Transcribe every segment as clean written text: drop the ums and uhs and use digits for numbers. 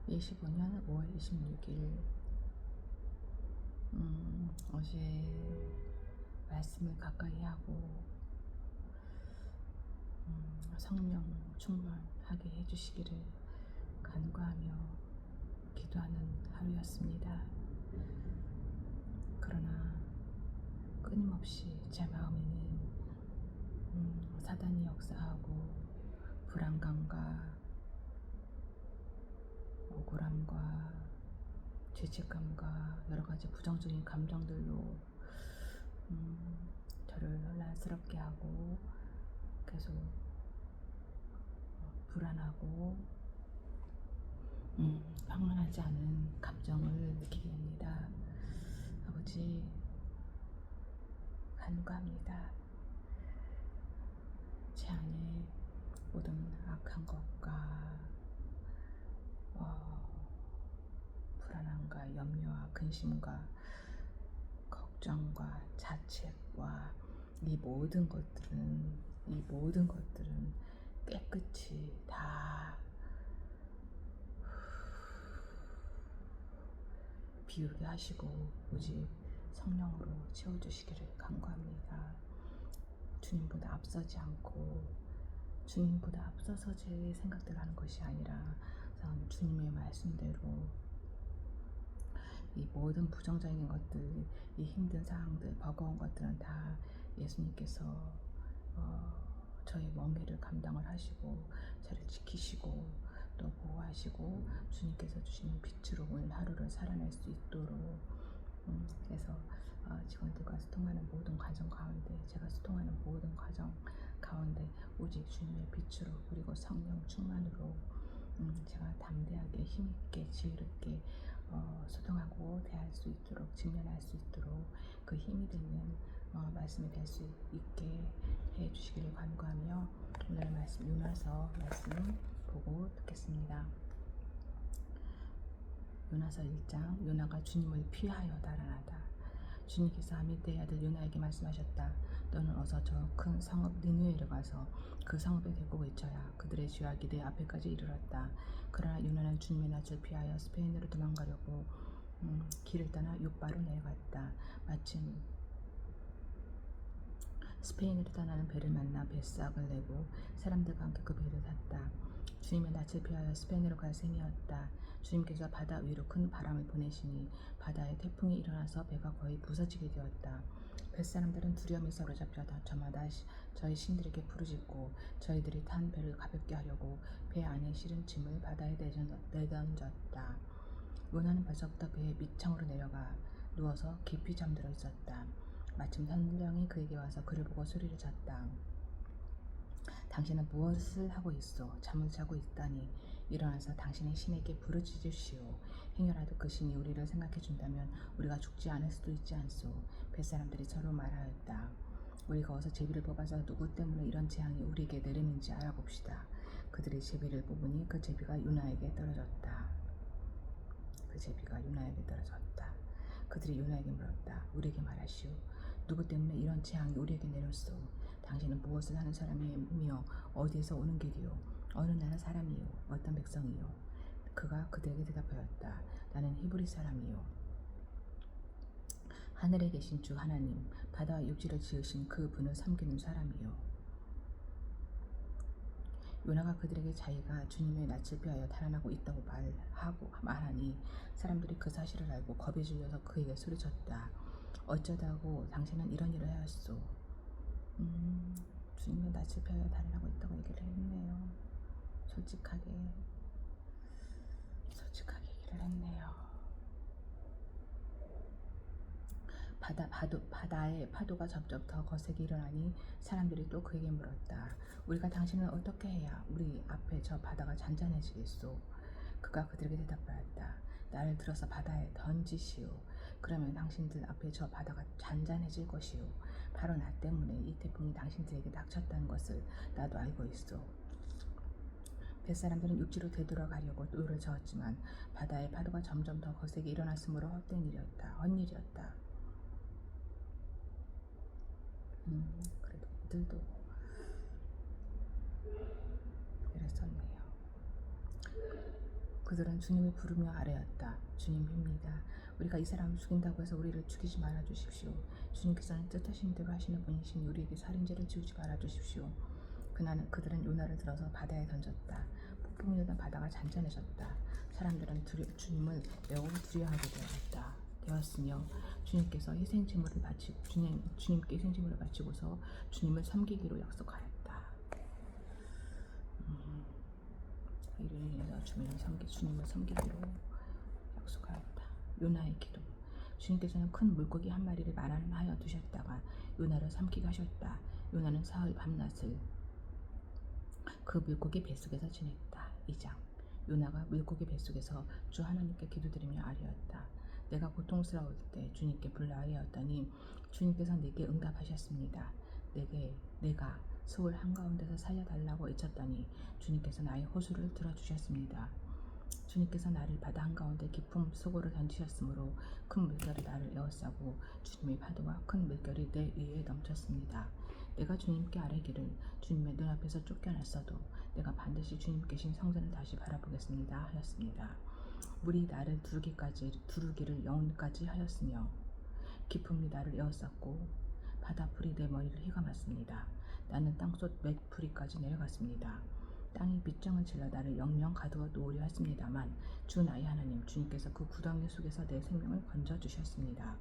2025년 5월 26일 어제 말씀을 가까이 하고 성령 충만하게 해주시기를 간구하며 기도하는 하루였습니다. 그러나 끊임없이 제 마음에는 사단이 역사하고 불안감과 억울함과 죄책감과 여러가지 부정적인 감정들로 저를 혼란스럽게 하고 계속 불안하고 평온하지 않은 감정을 느끼게 됩니다. 아버지 간구합니다. 제 안에 모든 악한 것과 불안함과 염려와 근심과 걱정과 자책과 이 모든 것들은 깨끗이 다 비우게 하시고 오직 성령으로 채워주시기를 간구합니다. 주님보다 앞서지 않고 주님보다 앞서서 제 생각대로 하는 것이 아니라 주님의 말씀대로 이 모든 부정적인 것들, 이 힘든 상황들, 버거운 것들은 다 예수님께서 저의 멍에를 감당을 하시고 저를 지키시고 또 보호하시고 주님께서 주시는 빛으로 오늘 하루를 살아낼 수 있도록 그래서 직원들과 소통하는 모든 과정 가운데 제가 소통하는 모든 과정 가운데 오직 주님의 빛으로 그리고 성령 충만으로 제가 담대하게 힘있게 지혜롭게 소통하고 대할 수 있도록 직면할 수 있도록 그 힘이 되는 말씀이 될 수 있게 해 주시기를 간구하며 오늘 말씀 요나서 말씀 보고 듣겠습니다. 요나서 1장 요나가 주님을 피하여 달아나다. 주님께서 아미떼의 아들 요나에게 말씀하셨다. 너는 어서 저 큰 성읍 니느웨로 가서 그 성읍에 대고 외쳐야. 그들의 죄악이 내 앞에까지 이르렀다. 그러나 요나는 주님의 낯을 피하여 스페인으로 도망가려고 길을 떠나 욥바로 내려갔다. 마침 스페인으로 떠나는 배를 만나 뱃삭을 내고 사람들과 함께 그 배를 탔다. 주님의 낯을 피하여 스페인으로 갈 셈이었다. 주님께서 바다 위로 큰 바람을 보내시니 바다에 태풍이 일어나서 배가 거의 부서지게 되었다. 뱃사람들은 두려움에 사로잡혀 저마다 저희 신들에게 부르짖고 저희들이 탄 배를 가볍게 하려고 배 안에 실은 짐을 바다에 내던졌다. 요나는 벌써부터 배의 밑창으로 내려가 누워서 깊이 잠들어 있었다. 마침 선장이 그에게 와서 그를 보고 소리를 쳤다. 당신은 무엇을 하고 있소? 잠을 자고 있다니. 일어나서 당신의 신에게 부르짖으시오. 행여라도 그 신이 우리를 생각해 준다면 우리가 죽지 않을 수도 있지 않소. 뱃사람들이 서로 말하였다. 우리가 어서 제비를 뽑아서 누구 때문에 이런 재앙이 우리에게 내리는지 알아봅시다. 그들이 제비를 뽑으니 그 제비가 요나에게 떨어졌다. 그들이 요나에게 물었다. 우리에게 말하시오. 누구 때문에 이런 재앙이 우리에게 내렸소? 당신은 무엇을 하는 사람이며 어디에서 오는 길이요? 어느 나라 사람이요? 어떤 백성이요? 그가 그들에게 대답하였다. 나는 히브리 사람이요. 하늘에 계신 주 하나님, 바다와 육지를 지으신 그 분을 섬기는 사람이요. 요나가 그들에게 자기가 주님의 낯을 피하여 달아나고 있다고 말하니 사람들이 그 사실을 알고 겁에 질려서 그에게 소리쳤다. 어쩌다고 당신은 이런 일을 하였소? 주님의 낯을 피하여 달아나고 있다고 얘기를 했네요. 솔직하게 얘기를 했네요. 바다의 파도가 점점 더 거세게 일어나니 사람들이 또 그에게 물었다. 우리가 당신은 어떻게 해야 우리 앞에 저 바다가 잔잔해지겠소? 그가 그들에게 대답하였다. 나를 들어서 바다에 던지시오. 그러면 당신들 앞에 저 바다가 잔잔해질 것이오. 바로 나 때문에 이 태풍이 당신들에게 닥쳤다는 것을 나도 알고 있어. 뱃사람들은 육지로 되돌아가려고 노를 저었지만 바다의 파도가 점점 더 거세게 일어났으므로 헛된 일이었다. 헛일이었다. 그래도 그들도 이랬었네요. 그들은 주님을 부르며 아뢰었다. 주님입니다. 우리가 이 사람을 죽인다고 해서 우리를 죽이지 말아 주십시오. 주님께서는 뜻하신 대로 하시는 분이시니 우리에게 살인죄를 지우지 말아 주십시오. 그들은 요나를 들어서 바다에 던졌다. 폭풍이 일던 바다가 잔잔해졌다. 사람들은 주님을 매우 두려워하게 되었으며 주님께 희생제물을 바치고서 주님을 섬기기로 약속하였다. 이를 인해서 주님을 섬기기로 약속하였다. 요나의 기도. 주님께서는 큰 물고기 한 마리를 마련하여 두셨다가 요나를 삼키게 하셨다. 요나는 사흘 밤낮을 그 물고기 뱃속에서 지냈다. 2장. 요나가 물고기 뱃속에서 주 하나님께 기도드리며 아뢰었다. 내가 고통스러울 때 주님께 불러아뢰었더니 주님께서 내게 응답하셨습니다. 내가 소울 한가운데서 살려달라고 외쳤더니 주님께서 나의 호소를 들어주셨습니다. 주님께서 나를 바다 한가운데 깊은 속으로 던지셨으므로 큰 물결이 나를 에워싸고 주님의 파도와 큰 물결이 내 위에 넘쳤습니다. 내가 주님께 아뢰기를 주님의 눈앞에서 쫓겨났어도 내가 반드시 주님 계신 성전을 다시 바라보겠습니다 하였습니다. 물이 나를 두르기를 영혼까지 하였으며 깊음이 나를 에워쌌고 바다풀이 내 머리를 휘감았습니다. 나는 땅속 맥풀이까지 내려갔습니다. 땅이 빗장을 질러 나를 영영 가두어 놓으려 했습니다만 주 나의 하나님 주님께서 그 구덩이 속에서 내 생명을 건져주셨습니다.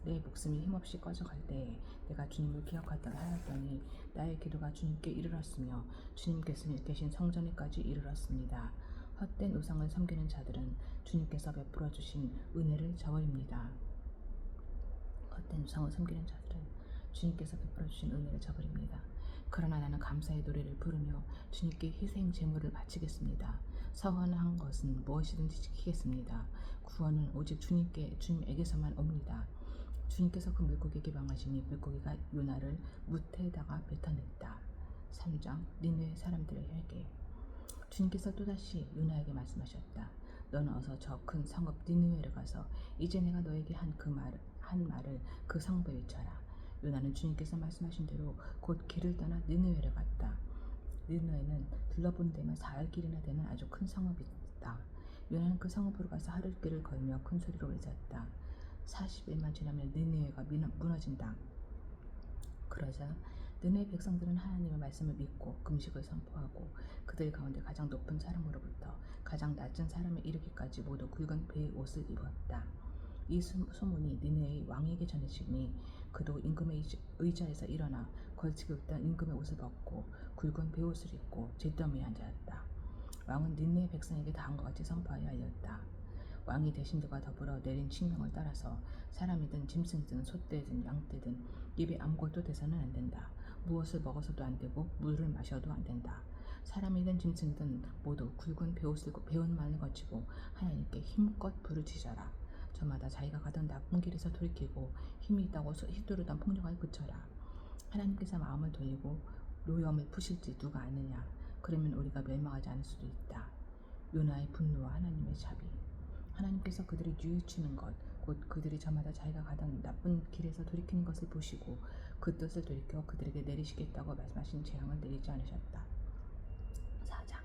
내 목숨이 힘없이 꺼져갈 때에 내가 주님을 기억하다 하였더니 나의 기도가 주님께 이르렀으며 주님께서 계신 성전에까지 이르렀습니다. 헛된 우상을 섬기는 자들은 주님께서 베풀어 주신 은혜를 저버립니다. 헛된 우상을 섬기는 자들은 주님께서 베풀어 주신 은혜를 저버립니다. 그러나 나는 감사의 노래를 부르며 주님께 희생 제물을 바치겠습니다. 서원한 것은 무엇이든지 지키겠습니다. 구원은 오직 주님에게서만 옵니다. 주님께서 그 물고기에게 명하시니 물고기가 요나를 무태에다가 뱉어냈다. 3장. 니느웨 사람들의 회개. 주님께서 또다시 요나에게 말씀하셨다. 너는 어서 저 큰 성읍 니느웨로 가서 이제 내가 너에게 한 말을 그 성읍에 외쳐라. 요나는 주님께서 말씀하신 대로 곧 길을 떠나 니느웨로 갔다. 니느웨는 둘러본 데만 4일 길이나 되는 아주 큰 성읍이다. 요나는 그 성읍으로 가서 하룻길을 걸으며 큰 소리로 외쳤다. 40일만 지나면 니느웨가 무너진다. 그러자 느느웨 백성들은 하나님의 말씀을 믿고 금식을 선포하고 그들 가운데 가장 높은 사람으로부터 가장 낮은 사람에 이르기까지 모두 굵은 배의 옷을 입었다. 이 소문이 니느웨의 왕에게 전해지니 그도 임금의 의자에서 일어나 걸치고 있던 임금의 옷을 벗고 굵은 배옷을 입고 잿더미에 앉았다. 왕은 니느웨 백성에게 다음과 같이 선포하여 알렸다. 왕이 대신들과 더불어 내린 칙령을 따라서 사람이든 짐승이든 소떼든 양떼든 입에 아무것도 대서는 안 된다. 무엇을 먹어서도 안 되고 물을 마셔도 안 된다. 사람이든 짐승이든 모두 굵은 배옷만을 거치고 하나님께 힘껏 부르짖어라. 저마다 자기가 가던 나쁜 길에서 돌이키고 힘이 있다고 휘두르던 폭력을 그쳐라. 하나님께서 마음을 돌리고 노염을 푸실지 누가 아느냐. 그러면 우리가 멸망하지 않을 수도 있다. 요나의 분노와 하나님의 자비. 하나님께서 그들이 뉘우치는 것, 곧 그들이 저마다 자기가 가던 나쁜 길에서 돌이키는 것을 보시고 그 뜻을 돌이켜 그들에게 내리시겠다고 말씀하신 재앙을 내리지 않으셨다. 4장.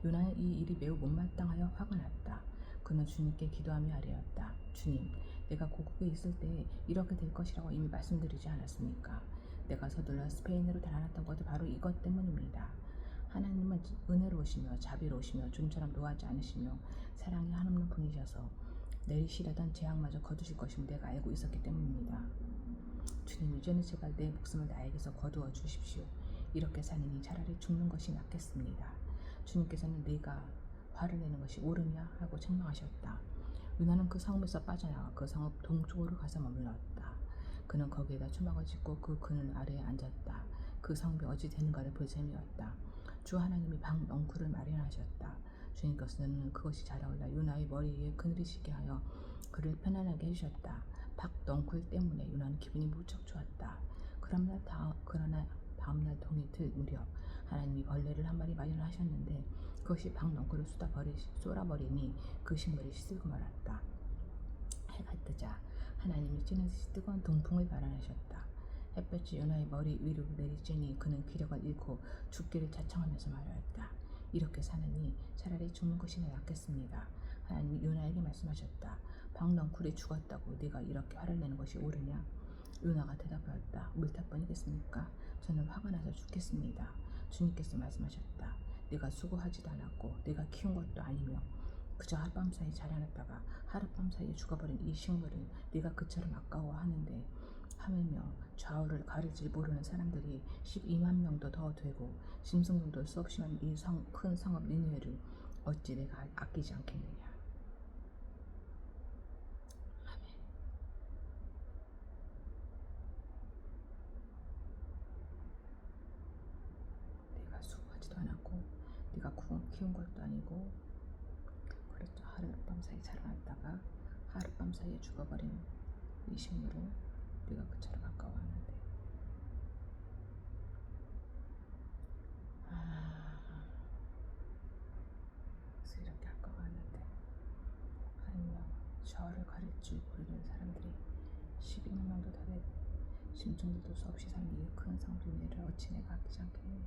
요나는 이 일이 매우 못마땅하여 화가 났다. 그는 주님께 기도하며 아뢰었다. 주님, 내가 고국에 있을 때 이렇게 될 것이라고 이미 말씀드리지 않았습니까? 내가 서둘러 스페인으로 달아났던 것도 바로 이것 때문입니다. 하나님은 은혜로우시며 자비로우시며 좀처럼 노하지 않으시며 사랑이 한없는 분이셔서 내리시려던 재앙마저 거두실 것임을 내가 알고 있었기 때문입니다. 주님, 이제는 제발 내 목숨을 나에게서 거두어 주십시오. 이렇게 사느니 차라리 죽는 것이 낫겠습니다. 주님께서는 네가 화를 내는 것이 옳으냐 하고 책망하셨다. 요나는 그 성읍에서 빠져나와 그 성읍 동쪽으로 가서 머물렀다. 그는 거기에다 초막을 짓고 그 그늘 아래에 앉았다. 그 성읍이 어찌 되는가를 볼 셈이었다. 주 하나님이 방 넝쿨을 마련하셨다. 주님께서는 그것이 자라올라 요나의 머리 위에 그늘이 지게 하여 그를 편안하게 해주셨다. 박 넝쿨 때문에 요나는 기분이 무척 좋았다. 그러나 다음날 동이 들 무렵 하나님이 벌레를 한 마리 마련하셨는데 그것이 박 넝쿨을 쏟아버리니 그 식물이 시들고 말았다. 해가 뜨자 하나님이 찌는듯이 뜨거운 동풍을 마련하셨다. 햇볕이 요나의 머리 위로 내리쬐니 그는 기력을 잃고 죽기를 자청하면서 말하였다. 이렇게 사느니 차라리 죽는 것이 낫겠습니다. 하나님이 요나에게 말씀하셨다. 박넝쿨이 죽었다고 네가 이렇게 화를 내는 것이 옳으냐? 요나가 대답하였다. 물타뿐이겠습니까? 저는 화가 나서 죽겠습니다. 주님께서 말씀하셨다. 네가 수고하지도 않았고 네가 키운 것도 아니며 그저 하룻밤 사이 자라났다가 하룻밤 사이에 죽어버린 이 식물을 네가 그처럼 아까워하는데 하물며 좌우를 가리지 모르는 사람들이 12만 명도 더 되고 짐승들도 수없이 많은 이 큰 성읍 니느웨를 어찌 내가 아끼지 않겠느냐. 아멘. 내가 수고하지도 않았고 네가 키운 것도 아니고 그렇죠. 하룻밤 사이 자라났다가 하룻밤 사이에 죽어버린 이 식물을 네가 그처럼 아까워하는데 그래서 이렇게 아까워하는데 하물며 저를 가릴 줄 모르는 사람들이 12만 명도 더 되고 심중들도 수없이 사는 이 큰 성리를 어찌 내가 아끼지 않겠느냐.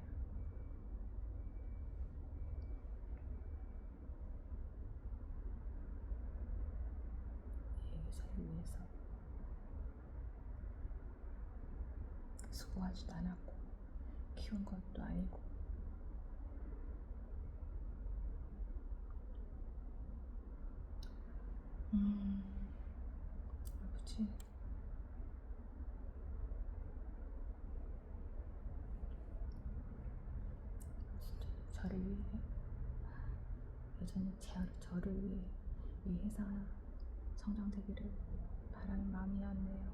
이 회사를 위해서 수고하지도 않았고 키운 것도 아니고 아버지 저를 위해 여전히 저를 위해 이 회사가 성장되기를 바라는 마음이었네요.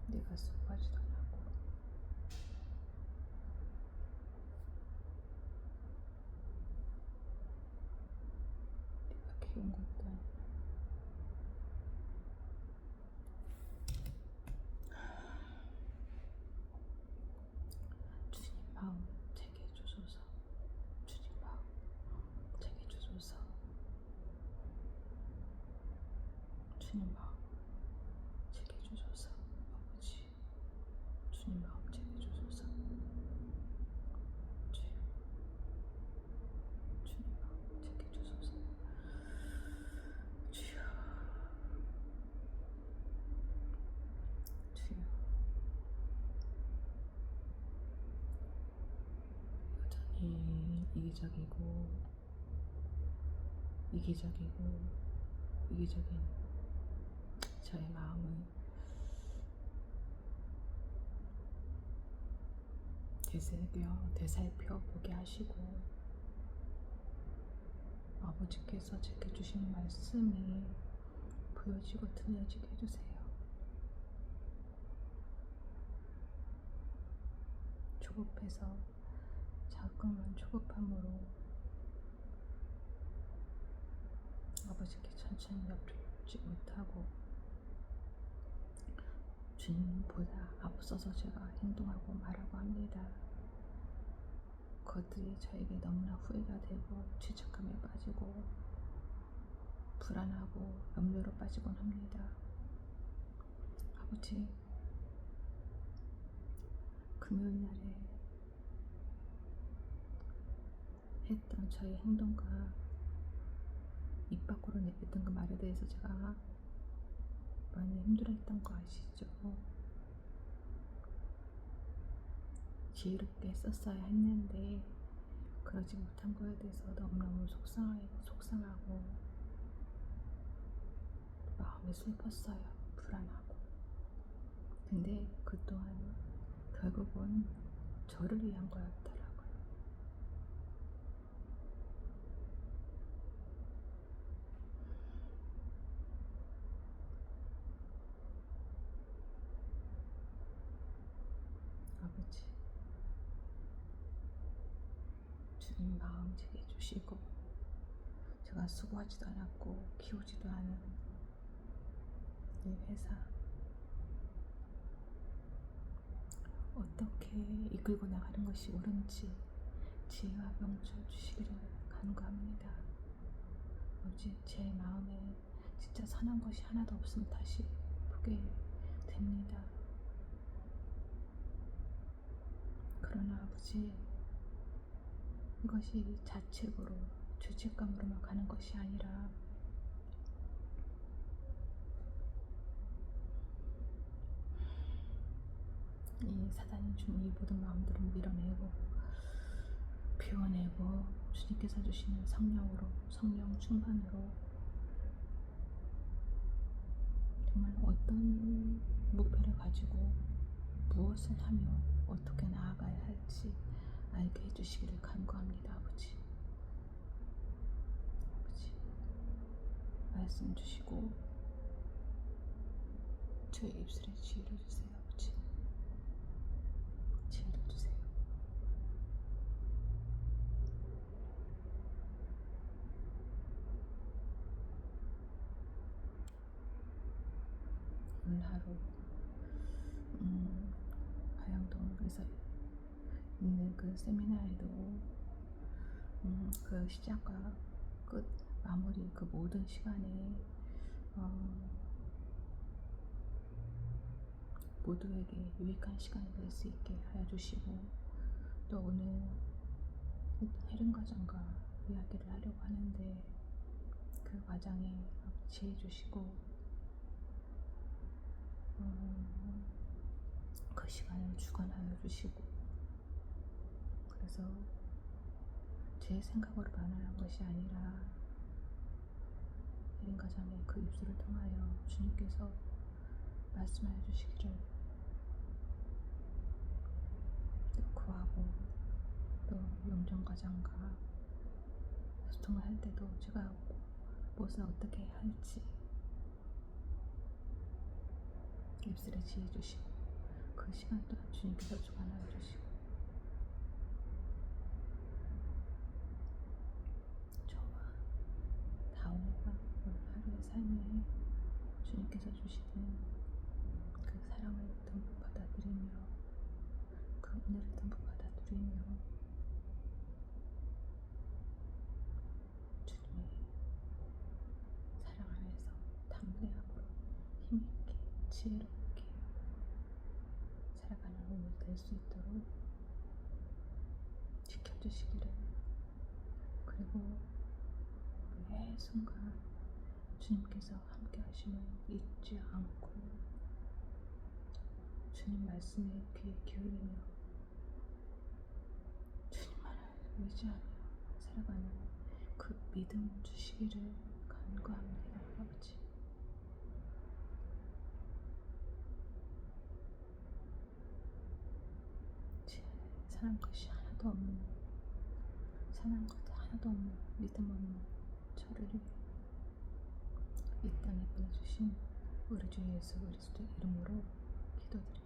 내가 수고하지도 않았고 내가 키운 것도 아니고 주님 마음 제게 주소서. 주님 마음 제게 주소서. 주님 마음 제게 주소서. 아버지 주님 마음 제게 주소서. 주여 주님 마음 제게 주소서. 주여 주여 여전히 이기적인 저의 마음을 되살펴 보게 하시고 아버지께서 제게 주신 말씀이 보여지고 들려지게 해주세요. 조급해서 자꾸만 조급함으로 아버지께 천천히 엽지 못하고 주님보다 앞서서 제가 행동하고 말하고 합니다. 그것들이 저에게 너무나 후회가 되고 죄책감에 빠지고 불안하고 염려로 빠지곤 합니다. 아버지 금요일날에 했던 저의 행동과 입 밖으로 내뱉던 그 말에 대해서 제가 많이 힘들어했던 거 아시죠? 지혜롭게 썼어야 했는데 그러지 못한 거에 대해서 너무너무 속상하고 마음이 슬펐어요. 불안하고. 근데 그 또한 결국은 저를 위한 거였더라고요. 아버지 주님 마음 제게 주시고 제가 수고하지도 않았고 키우지도 않은 이 회사 어떻게 이끌고 나가는 것이 옳은지 지혜와 명철 주시기를 간구합니다. 아버지, 제 마음에 진짜 선한 것이 하나도 없으면 다시 보게 됩니다. 그러나 아버지, 이것이 자책으로 죄책감으로만 가는 것이 아니라 이 사단이 준 이 모든 마음들을 밀어내고 비워내고 주님께서 주시는 성령으로, 성령 충만으로 정말 어떤 목표를 가지고 무엇을 하며 어떻게 나아가야 할지 알게 해주시기를 간구합니다. 아버지, 아버지, 말씀 주시고 저의 입술에 지혜를 주세요. 아버지, 지혜를 주세요. 오늘 하루 화양동에서 있는 그 세미나에도 그 시작과 끝 마무리 그 모든 시간에 모두에게 유익한 시간이 될 수 있게 하여 주시고, 또 오늘 해륜과정과 이야기를 하려고 하는데 그 과정에 지혜 주시고 그 시간을 주관하여 주시고, 그래서 제 생각으로 반응한 것이 아니라 해륜과정의 그 입술을 통하여 주님께서 말씀하여 주시기를 또 구하고, 또 영정과정과 소통을 할 때도 제가 무엇을 어떻게 해야 할지 입술에 지혜 주시고, 그 시간 또한 주님께서 주관하여 주시고, 저와 다오가 오늘 하루의 삶에 주님께서 주시는 그 사랑을 듬뿍 받아들이며 그 은혜를 듬뿍 받아들이며 주님의 사랑 안에서 담대함으로 힘있게 지혜롭게 살아가는 오늘 될 수 있도록 지켜주시기를, 그리고 매 순간 주님께서 함께 하심을 잊지 않고 주님 말씀에 귀에 기울이며 주님만을 의지하며 살아가는 그 믿음 주시기를 간구합니다. 아버지, 선한 것이 하나도 없는, 선한 것 하나도 없는 믿음 없는 저를 위해 이 땅에 보내주신 우리 주 예수 그리스도의 이름으로 기도드립니다.